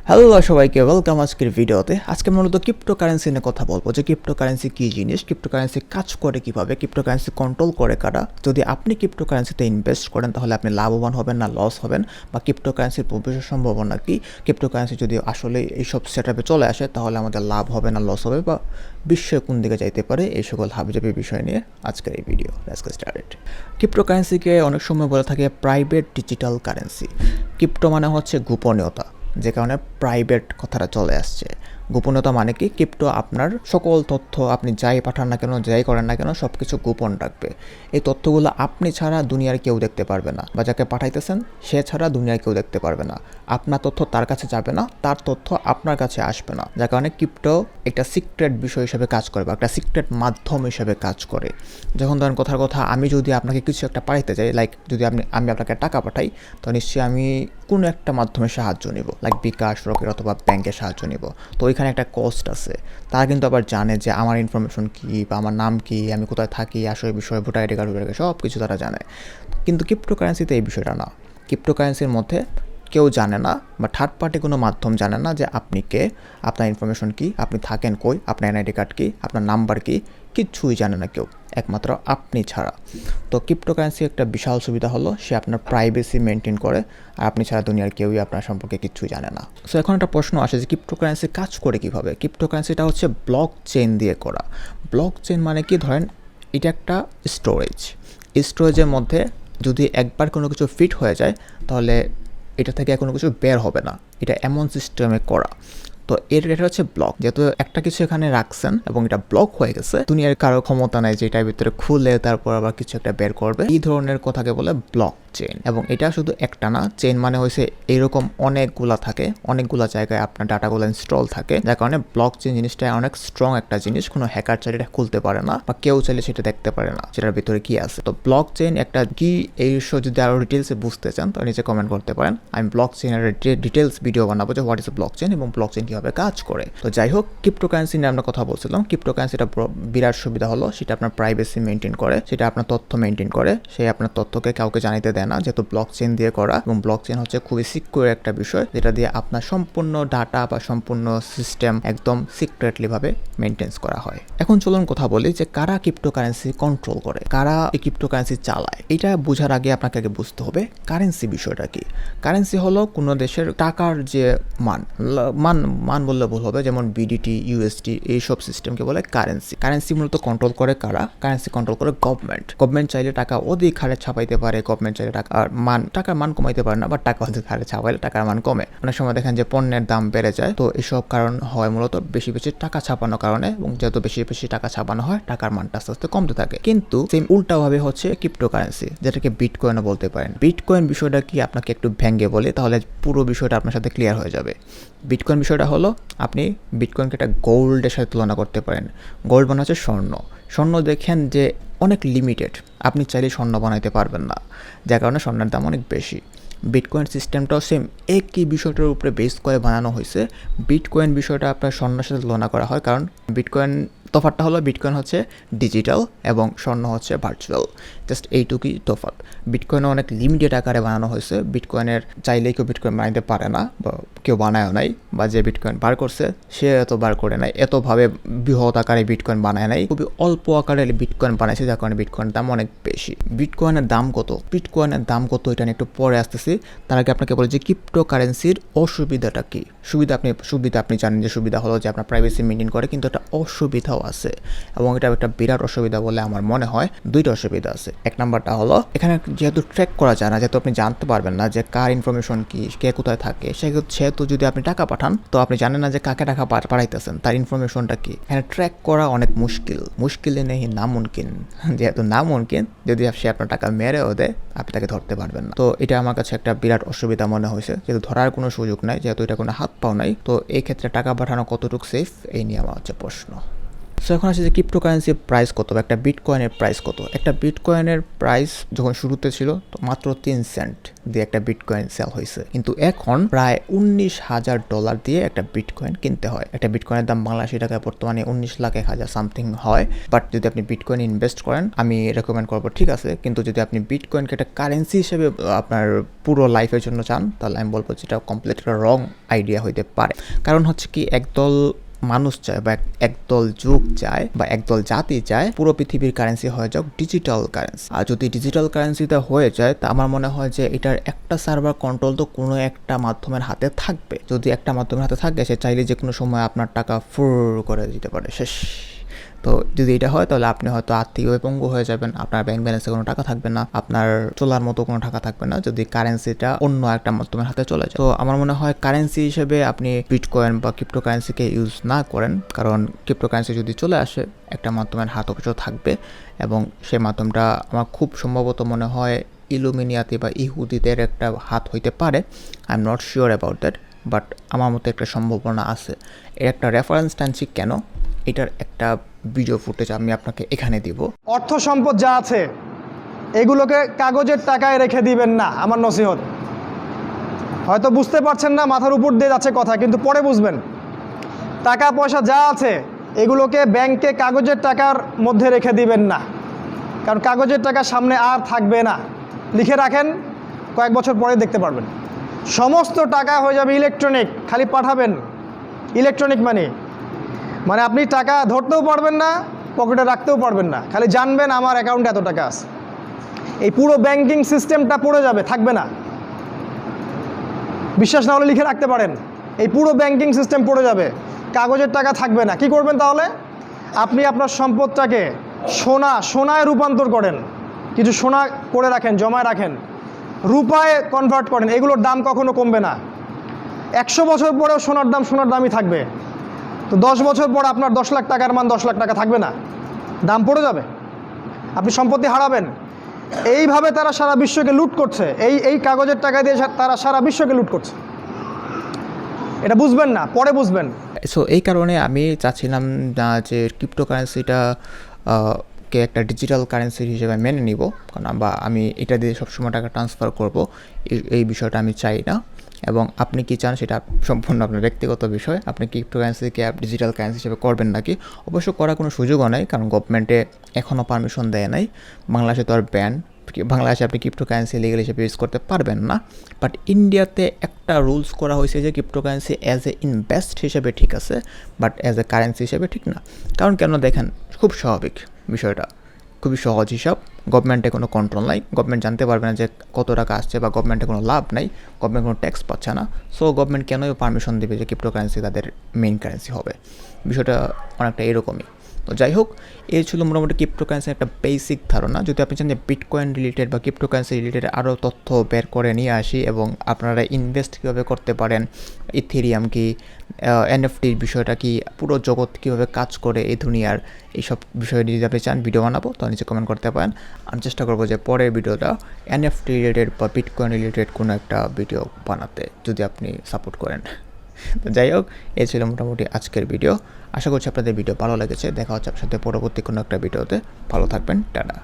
Hello সবাইকে welcome আজকের ভিডিওতে। আজকে মূলত ক্রিপ্টোকারেন্সি নিয়ে কথা বলবো যে ক্রিপ্টোকারেন্সি কী জিনিস, ক্রিপ্টোকারেন্সি কাজ করে কীভাবে, ক্রিপ্টোকারেন্সি কন্ট্রোল করে কারা। যদি আপনি ক্রিপ্টোকারেন্সিতে ইনভেস্ট করেন তাহলে আপনি লাভবান হবেন না লস হবেন, বা ক্রিপ্টোকারেন্সির ভবিষ্যৎ সম্ভাবনা কী, ক্রিপ্টোকারেন্সি যদি আসলে এইসব সেটআপে চলে আসে তাহলে আমাদের লাভ হবে না লস হবে, বা বিশ্বের কোন দিকে যাইতে পারে, এই সকল হাবিজাবি বিষয় নিয়ে আজকের এই ভিডিও। Let's get started. ক্রিপ্টোকারেন্সিকে অনেক সময় বলে থাকে প্রাইভেট ডিজিটাল কারেন্সি। ক্রিপ্টো মানে হচ্ছে গোপনীয়তা, যে কারণে প্রাইভেট কথাটা চলে আসছে। গোপনীয়তা মানে কি, ক্রিপ্টো আপনার সকল তথ্য আপনি যাই পাঠান না কেন, যাই করেন না কেন, সব কিছু গোপন রাখবে। এই তথ্যগুলো আপনি ছাড়া দুনিয়ার কেউ দেখতে পারবে না, বা যাকে পাঠাইতেছেন সে ছাড়া দুনিয়ার কেউ দেখতে পারবে না। আপনার তথ্য তার কাছে যাবে না, তার তথ্য আপনার কাছে আসবে না, যার কারণে ক্রিপ্টো একটা সিক্রেট বিষয় হিসেবে কাজ করে, বা একটা সিক্রেট মাধ্যম হিসেবে কাজ করে। যখন ধরেন কথার কথা, আমি যদি আপনাকে কিছু একটা পাঠাইতে চাই, লাইক যদি আমি আপনাকে টাকা পাঠাই, তো নিশ্চয়ই আমি কোনো একটা মাধ্যমে সাহায্য নিব, লাইক বিকাশ, রকেট অথবা ব্যাংকের সাহায্য নিব। তো ওইখানে একটা কস্ট আছে। তারা কিন্তু আবার জানে যে আমার ইনফরমেশন কী, বা আমার নাম কী, আমি কোথায় থাকি, আসলে বিষয়, ভোটার আইডি কার্ড সব কিছু তারা জানে। কিন্তু ক্রিপ্টোকারেন্সিতে এই বিষয়টা না। ক্রিপ্টোকারেন্সির মধ্যে কেউ জানে না, বা থার্ড পার্টি কোনো মাধ্যম জানে না যে আপনি কে, আপনার ইনফরমেশন কী, আপনি থাকেন কই, আপনার এনআইডি কার্ড কী, আপনার নাম্বার কী, কিচ্ছুই জানে না কেউ, একমাত্র আপনি ছাড়া। তো ক্রিপ্টোকারেন্সি একটা বিশাল সুবিধা হলো, সে আপনার প্রাইভেসি মেনটেন করে, আর আপনি ছাড়া দুনিয়ার কেউই আপনার সম্পর্কে কিচ্ছুই জানে না। সো এখন একটা প্রশ্ন আসে যে ক্রিপ্টোকারেন্সি কাজ করে কীভাবে। ক্রিপ্টোকারেন্সিটা হচ্ছে ব্লক চেইন দিয়ে করা। ব্লক চেইন মানে কি, ধরেন এটা একটা স্টোরেজ। স্টোরেজের মধ্যে যদি একবার কোনো কিছু ফিট হয়ে যায় তাহলে এটা থেকে কোনো কিছু বের হবে না, এটা এমন সিস্টেমে করা। তো এটা হচ্ছে ব্লক। যেহেতু একটা কিছু এখানে রাখছেন এবং এটা ব্লক হয়ে গেছে, দুনিয়ার কারো ক্ষমতা নাই যে এটার ভিতরে খুলে তারপর আবার কিছু একটা বের করবে। এই ধরনের কথাকে বলে ব্লক চেইন। এবং এটা শুধু একটা না, চেইন মানে হয়েছে এরকম অনেকগুলা থাকে, অনেকগুলা জায়গায় আপনার ডাটাগুলো ইনস্টল থাকে, যার কারণে ব্লক চেইন জিনিসটা অনেক স্ট্রং একটা জিনিস। কোনো হ্যাকার চাইলে এটা খুলতে পারে না, বা কেউ চাইলে সেটা দেখতে পারে না সেটার ভিতরে কি আছে। তো ব্লক চেইন একটা কি, এই বিষয়ে যদি আরো ডিটেলসে বুঝতে চান তো নিচে কমেন্ট করতে পারেন। আমি ব্লক চেইনের ডিটেলস ভিডিও বানাবো যে হোয়াট ইজ ব্লক চেইন এবং ব্লক চেইন কিভাবে কাজ করে। তো যাই হোক, ক্রিপ্টোকারেন্সি নিয়ে আমরা কথা বলছিলাম। ক্রিপ্টোকারেন্সিটা বিরাট সুবিধা হলো, সেটা আপনার প্রাইভেসি মেনটেন করে, সেটা আপনার তথ্য মেনটেন করে, সে আপনার তথ্যকে কাউকে জানাতে দেয় না, যেহেতু ব্লক চেইন দিয়ে করা। এবং ব্লক চেইন হচ্ছে খুবই সিকিউর একটা বিষয়, যেটা দিয়ে আপনার সম্পূর্ণ ডাটা বা সম্পূর্ণ সিস্টেম একদম সিক্রেটলি ভাবে মেনটেন করা হয়। এখন চলুন কথা বলি যে কারা ক্রিপ্টোকারেন্সি কন্ট্রোল করে, কারা এই ক্রিপ্টোকারেন্সি চালায়। এটা বোঝার আগে আপনাকে আগে বুঝতে হবে কারেন্সি বিষয়টা কি। কারেন্সি হলো কোনো দেশের টাকার যে মান মান মান বললে ভুল হবে, যেমন বিডিটি, ইউএসডি, এইসব সিস্টেমকে বলে কারেন্সি। কারেন্সি মূলত কন্ট্রোল করে কারা, কারেন্সি কন্ট্রোল করে গভর্নমেন্ট। গভর্নমেন্ট চাইলে টাকা অধিক হারে ছাপাইতে পারে, গভর্নমেন্ট চাইলে টাকার মান কমাইতে পারে না, বা টাকা অধিক হারে ছাপাইলে টাকার মান কমে। অনেক সময় দেখেন যে পণ্যের দাম বেড়ে যায়, তো এসব কারণ হয় মূলত বেশি বেশি টাকা ছাপানোর কারণে, এবং যেহেতু বেশি বেশি টাকা ছাপানো হয় টাকার মানটা আস্তে আস্তে কমতে থাকে। কিন্তু সেম উল্টাভাবে হচ্ছে ক্রিপ্টোকারেন্সি, যেটাকে বিটকয়েনও বলতে পারেন। বিটকয়েন বিষয়টা কি আপনাকে একটু ভেঙে বলে, তাহলে পুরো বিষয়টা আপনার সাথে ক্লিয়ার হয়ে যাবে। বিটকয়েন বিষয়টা হলো, আপনি বিটকয়েনকে একটা গোল্ডের সাথে তুলনা করতে পারেন। গোল্ড মানে হচ্ছে স্বর্ণ। স্বর্ণ দেখেন যে অনেক লিমিটেড, আপনি চাইলে স্বর্ণ বানাইতে পারবেন না, যার কারণে স্বর্ণের দাম অনেক বেশি। বিটকয়েন সিস্টেমটাও সেম একই বিষয়টার উপরে বেস করে বানানো হয়েছে। বিটকয়েন বিষয়টা আপনার স্বর্ণের সাথে তুলনা করা হয়, কারণ বিটকয়েন তফাৎটা হলো বিটকয়েন হচ্ছে ডিজিটাল এবং স্বর্ণ হচ্ছে ভার্চুয়াল, জাস্ট এইটুকুই তফাৎ। বিটকয়েনও অনেক লিমিটেড আকারে বানানো হয়েছে। বিটকয়েনের চাইলেই কেউ বিটকয়েন বানাইতে পারে না, বা কেউ বানায়ও নাই, বা যে বিটকয়েন বার করছে সে এত বার করে নাই, এতভাবে বৃহৎ আকারে বিটকয়েন বানায় নাই, খুবই অল্প আকারে বিটকয়েন বানাইছে, যার কারণে বিটকয়েনের দাম অনেক বেশি। বিটকয়েনের দাম কত, বিটকয়েনের দাম কত এটা নিয়ে একটু পরে আসতেছি। তার আগে আপনাকে বলি যে ক্রিপ্টোকারেন্সির অসুবিধাটা কি। সুবিধা আপনি জানেন যে সুবিধা হলো যে আপনার প্রাইভেসি মেনটেন করে, কিন্তু একটা অসুবিধাও আছে, এবং এটা একটা বিরাট অসুবিধা বলে আমার মনে হয়। দুইটা অসুবিধা আছে। এক নাম্বারটা হলো, এখানে যেহেতু ট্র্যাক করা যায় না, যেহেতু আপনি জানতে পারবেন না যে কার ইনফরমেশন কি, কে কোথায় থাকে, সেহেতু যদি আপনি টাকা পাঠান তো আপনি জানেন না যে কাকে টাকা পাঠাইতেছেন, তার ইনফরমেশনটা কি। এখানে ট্র্যাক করা অনেক মুশকিলে নেই নামুনকিন। যেহেতু নামুনকিন, যদি সে আপনার টাকা মেরেও দেয় আপনি তাকে ধরতে পারবেন না। তো এটা আমার কাছে একটা বিরাট অসুবিধা মনে হয়েছে, যেহেতু ধরার কোনো সুযোগ নাই, যেহেতু এটা কোনো হাত পাও নাই। তো এই ক্ষেত্রে টাকা পাঠানো কতটুকু সেফ, এই নিয়ে আমার হচ্ছে প্রশ্ন। সো এখন আসছে যে ক্রিপ্টোকারেন্সির প্রাইস কত বা একটা বিটকয়েনের প্রাইস কত। একটা বিটকয়েনের প্রাইস যখন শুরুতে ছিল তো মাত্র 3 সেন্ট দিয়ে একটা বিটকয়েন সেল হয়েছে, কিন্তু এখন প্রায় $19,000 দিয়ে একটা বিটকয়েন কিনতে হয়। একটা বিটকয়েনের দাম বাংলাদেশি টাকায় বর্তমানে 19,01,000 সামথিং হয়। বাট যদি আপনি বিটকয়েন ইনভেস্ট করেন আমি রেকমেন্ড করবো, ঠিক আছে, কিন্তু যদি আপনি বিটকয়েনকে একটা কারেন্সি হিসেবে আপনার পুরো লাইফের জন্য চান তাহলে আমি বলবো যেটা কমপ্লিট একটা রং আইডিয়া হইতে পারে। কারণ হচ্ছে কি, একদল মানুষ চায় বা একদল যুগ চায় বা একদল জাতি চায় পুরো পৃথিবীর কারেন্সি হয়ে যাক ডিজিটাল কারেন্সি। আর যদি ডিজিটাল কারেন্সিতে হয়ে যায় তা আমার মনে হয় যে এটার একটা সার্ভার কন্ট্রোল তো কোনো একটা মাধ্যমের হাতে থাকবে। যদি একটা মাধ্যমের হাতে থাকে সে চাইলে যে কোনো সময় আপনার টাকা ফুর করে দিতে পারে, শেষ। তো যদি এটা হয় তাহলে আপনি হয়তো আর্থিক পঙ্গু হয়ে যাবেন, আপনার ব্যাংক ব্যালেন্সে কোনো টাকা থাকবে না, আপনার চলার মতো কোনো টাকা থাকবে না যদি কারেন্সিটা অন্য একটা মাধ্যমের হাতে চলে যায়। তো আমার মনে হয় কারেন্সি হিসেবে আপনি বিটকয়েন বা ক্রিপ্টোকারেন্সিকে ইউজ না করেন, কারণ ক্রিপ্টোকারেন্সি যদি চলে আসে একটা মাধ্যমের হাত অবশ্যই থাকবে এবং সেই মাধ্যমটা আমার খুব সম্ভবত মনে হয় ইলুমিনিয়াতি বা ইহুদিদের একটা হাত হইতে পারে। I am not sure about that, but আমার মতে একটা সম্ভাবনা আছে। এর একটা রেফারেন্স টানছি কেন, এটার একটা ভিডিও ফুটেজ আমি আপনাকে এখানে দিব। অর্থ সম্পদ যা আছে এগুলোকে কাগজের টাকায় রেখে দিবেন না, আমার নসিহত। হয়তো বুঝতে পারছেন না, মাথার উপর দিয়ে যাচ্ছে কথা, কিন্তু পরে বুঝবেন। টাকা পয়সা যা আছে এগুলোকে ব্যাংকে কাগজের টাকার মধ্যে রেখে দিবেন না, কারণ কাগজের টাকা সামনে আর থাকবে না। লিখে রাখেন, কয়েক বছর পরে দেখতে পারবেন সমস্ত টাকা হয়ে যাবে ইলেকট্রনিক। খালি পাঠাবেন ইলেকট্রনিক মানি, মানে আপনি টাকা ধরতেও পারবেন না, পকেটে রাখতেও পারবেন না, খালি জানবেন আমার অ্যাকাউন্টে এত টাকা আছে। এই পুরো ব্যাংকিং সিস্টেমটা পড়ে যাবে, থাকবে না। বিশ্বাস না হলে লিখে রাখতে পারেন, এই পুরো ব্যাংকিং সিস্টেম পড়ে যাবে, কাগজের টাকা থাকবে না। কি করবেন তাহলে? আপনি আপনার সম্পদটাকে সোনায় রূপান্তর করেন, কিছু সোনা করে রাখেন, জমায় রাখেন, রূপায় কনভার্ট করেন। এগুলোর দাম কখনো কমবে না। 100 বছর পরেও সোনার দামই থাকবে। তো 10 বছর পর আপনার 10 লাখ টাকার মান 10 লাখ টাকা থাকবে না, দাম পড়ে যাবে, আপনি সম্পত্তি হারাবেন। এইভাবে তারা সারা বিশ্বকে লুট করছে, এই কাগজের টাকা দিয়ে তারা সারা বিশ্বকে লুট করছে। এটা বুঝবেন না, পরে বুঝবেন। সো এই কারণে আমি চাচ্ছিলাম না যে ক্রিপ্টোকারেন্সিটা কে একটা ডিজিটাল কারেন্সি হিসেবে মেনে নিব, কারণ আমি এটা দিয়ে সবসময় টাকা ট্রান্সফার করব, এই বিষয়টা আমি চাই না। এবং আপনি কি চান সেটা সম্পূর্ণ আপনার ব্যক্তিগত বিষয়। আপনি ক্রিপ্টোকারেন্সিকে ডিজিটাল কারেন্সি হিসেবে করবেন নাকি, অবশ্য করার কোনো সুযোগও নাই, কারণ গভর্নমেন্টে এখনও পারমিশন দেয় নাই। বাংলাদেশে তো আর ব্যান, বাংলাদেশে আপনি ক্রিপ্টোকারেন্সি লিগাল হিসেবে ইউজ করতে পারবেন না। বাট ইন্ডিয়াতে একটা রুলস করা হয়েছে যে ক্রিপ্টোকারেন্সি অ্যাজ এ ইনভেস্ট হিসেবে ঠিক আছে, বাট অ্যাজ এ কারেন্সি হিসেবে ঠিক না। কারণ কেন দেখেন, খুব স্বাভাবিক বিষয়টা, খুবই সহজ হিসাব। গভর্নমেন্টে কোনো কন্ট্রোল নাই, গভর্নমেন্ট জানতে পারবে না যে কত টাকা আসছে, বা গভর্নমেন্টে কোনো লাভ নাই, গভর্নমেন্ট কোনো ট্যাক্স পাচ্ছে না। সো গভর্নমেন্ট কেনই পারমিশন দেবে যে ক্রিপ্টোকারেন্সি তাদের মেইন কারেন্সি হবে? বিষয়টা অনেকটা এরকমই। তো যাই হোক, এই ছিল মোটামুটি ক্রিপ্টোকারেন্সির একটা বেসিক ধারণা। যদি আপনি চান যে বিটকয়েন রিলেটেড বা ক্রিপ্টোকারেন্সি রিলেটেড আরও তথ্য বের করে নিয়ে আসি এবং আপনারা ইনভেস্ট কীভাবে করতে পারেন, ইথেরিয়াম কি, এনএফটির বিষয়টা কি, পুরো জগৎ কীভাবে কাজ করে এই দুনিয়ার, এইসব বিষয়ে যদি আপনি চান ভিডিও বানাবো তো নিচে কমেন্ট করতে পারেন। আমি চেষ্টা করবো যে পরের ভিডিওটা এনএফটি রিলেটেড বা বিটকয়েন রিলেটেড কোনো একটা ভিডিও বানাতে, যদি আপনি সাপোর্ট করেন। তো যাই হোক, এই ছিল মোটামুটি আজকের ভিডিও। আশা করছি আপনাদের ভিডিও ভালো লেগেছে। দেখা হচ্ছে আপনার সাথে পরবর্তী কোনো একটা ভিডিওতে। ভালো থাকবেন, টাটা।